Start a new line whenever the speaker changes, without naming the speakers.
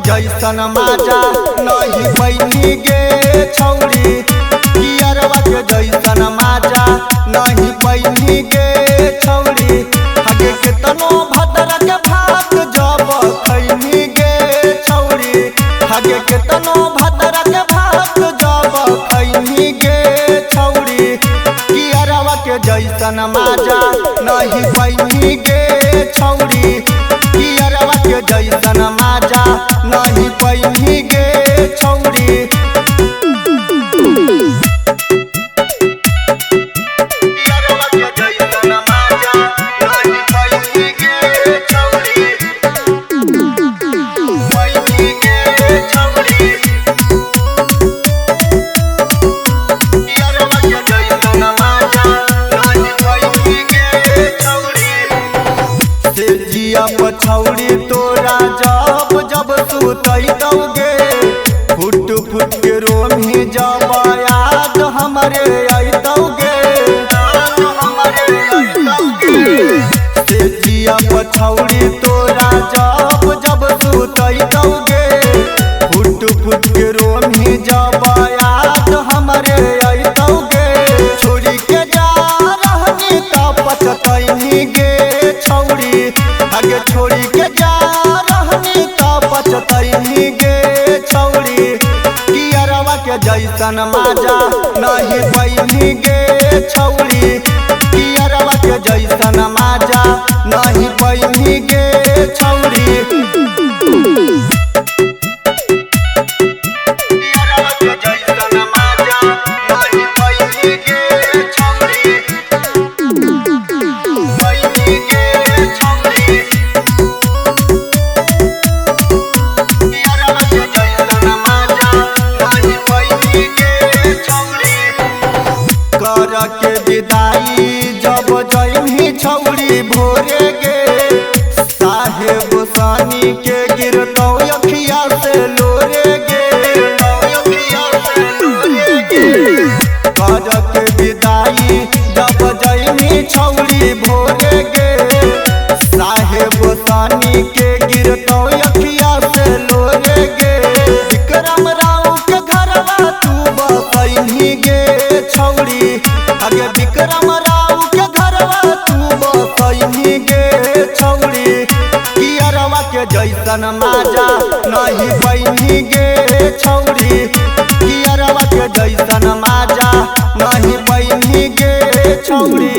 जैसन माजा नहीं पैनी गे छौरी, कियरवा के जैसन माजा नहीं पैनी गे छौरी। हगे के तनो भदर के भात जब खैनी गे छौरी, हगे के तनो भदर के भात जब खैनी गे छौरी। कियरवा के जैसन माजा नहीं पैनी गे छौरी, कियरवा के जैसन माजा नहीं पैनी गे छौरी। कियरवा के जैसन माजा नहीं पैनी गे छौरी, पैनी गे छौरी। कियरवा के जैसन माजा नहीं पैनी गे छौरी। से जिया पछौरी तोरा जब जब सुतैतौगे, फुट फुट के रोमी जब याद हमरे अइतौगे। से जिया पछौरी तोरा जब जब सुतैतौगे, फुट फुट के रोमी जब याद हमरे अइतौगे। छोड़ी के जा रहनी त पचतैनी गे छौरी, आगे छोड़ी के जा रहनी त पचतैनी गे छौरी। कियरवा के जैसन माजा नहीं पैनी गे छौरी, कियरवा के जैसन माजा नहीं पैनी गे छौरी। कियरवा के जैसन माजा नहीं पैनी गे छौरी, पैनी गे छौरी। कियरवा के जैसन माजा नहीं पैनी गे छौरी। कर के विदाई जब जइमी छौरी भोरे गे, साहेब सानी के गिरतौ अखिया से लोरे गे। कर के विदाई जब जइमी छौरी भोरे गे, साहेब सानी के गिरतौ अखिया से लोरे गे। विक्रम राव के घरवा तू बसैनी गे छौरी, आगे विक्रम राव के घरवा तू बसैनी गे छौरी। कियरवा के जैसन माजा नहीं पैनी गे छौरी, कियरवा के जैसन माजा नहीं पैनी गे छौरी।